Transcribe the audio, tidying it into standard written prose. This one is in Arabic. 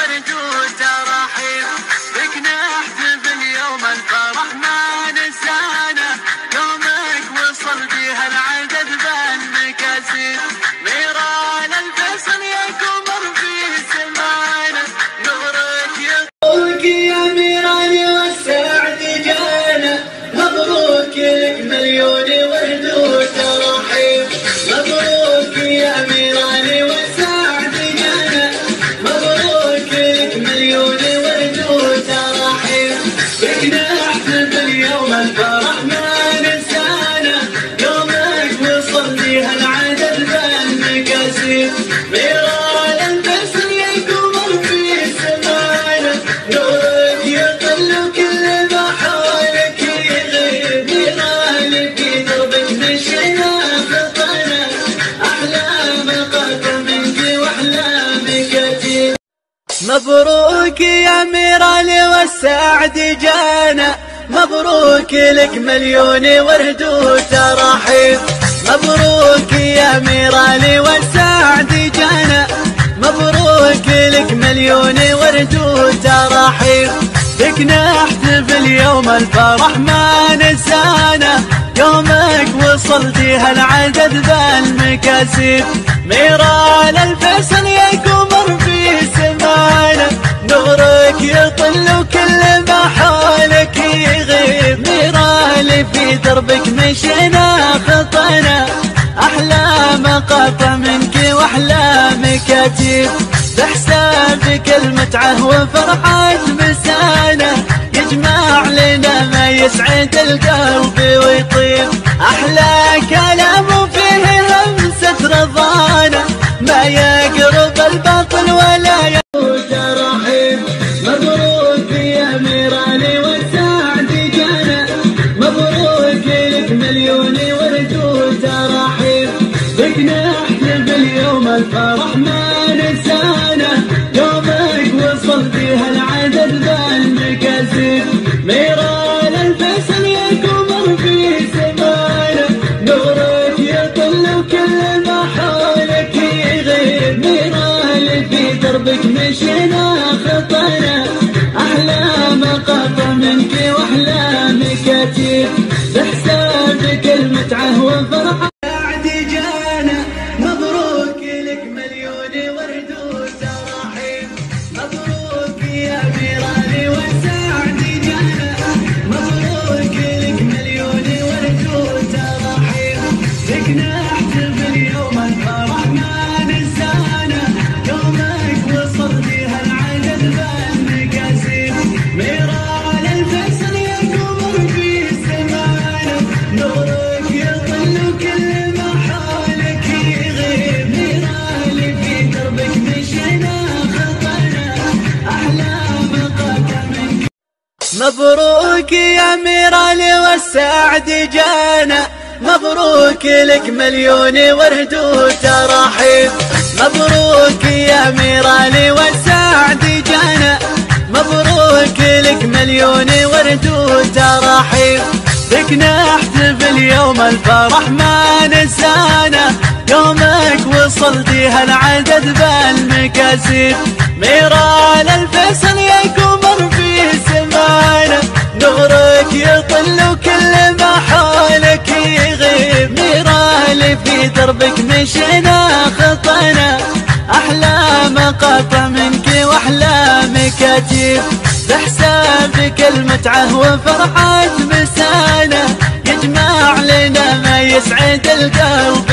ورد وتراحيب، بك نحتفل يوم الفرح ما ننسانا، يومك وصل بها العدد بالمكاسب، ميران الفيصل يا قمر في سمانا، نورك مبروك يا ميران والسعد جانا، مبروك لك مليون ورد وتراحيب، مبروك يا ميران والسعد جانا، مبروك لك مليون ورد وتراحيب، بك نحتفل يوم الفرح ما ننسانا، يومك وصل بها العدد بالمكاسب، ميران الفيصل يا قمر في سمانا، نورك يطل وكل ما حولك يغيب، ميران في دربك مشينا خطانا، أحلام قطع منك وأحلامك كتير. مبروك يا ميران والسعد جانا، مبروك لك مليون ورد وتراحيب، مبروك يا ميران والسعد جانا، مبروك لك مليون ورد وتراحيب، بك نحتفل يوم الفرح ما ننسانا، يومك وصل بها العدد بالمكاسب، ميران الفيصل يا قمر في سمانا، نورك يطل وكل ما حولك يغيب، ميران في دربك مشينا خطانا، أحلام قطع منك وأحلامك كتير، بحسابك المتعة وفرحة مسانا، يجمع لنا ما يسعد القلب ويطيب، أحلى كلام وفيه همسة رضانا، ما يقرب الباطل ولا تراحيب، مبروك يا ميران والسعد جانا، مبروك لك مليون ورد وتراحيب، بك نحتفل يوم الفرح ما ننسانا، يومك وصل بها العدد بالمكاسب، ميران الفيصل يا قمر في سمانا، نورك يطل وكل ما حولك يغيب، ميران في دربك مشينا خطانا، أحلام قطع منك وأحلامك كتير، بحسابك المتعة وفرحة بعد جانا، مبروك لك مليون ورد وتراحيب، مبروك يا ميران والسعد جانا، مبروك لك مليون ورد وتراحيب، بك نحتفل يوم الفرح ما ننسانا، يومك وصل بها العدد بالمكاسب، ميران الفيصل يا قمر في سمانا، نورك يطل وكل ما حولك يغيب، ميران في دربك مشينا خطانا، أحلام قطع منك. مبروك يا ميران والسعد جانا، مبروك لك مليون ورد وتراحيب، مبروك يا ميران والسعد جانا، مبروك لك مليون ورد وتراحيب، بك نحتفل يوم الفرح ما ننسانا، يومك وصل بها العدد بالمكاسب، ميران الفيصل يا قمر في سمانا، نورك يطل وكل ما حولك يغيب، ميران في دربك مشينا خطانا، أحلام قطع منك وأحلامك كتير، بحسابك المتعة وفرحة مسانا، يجمع لنا ما يسعد القلب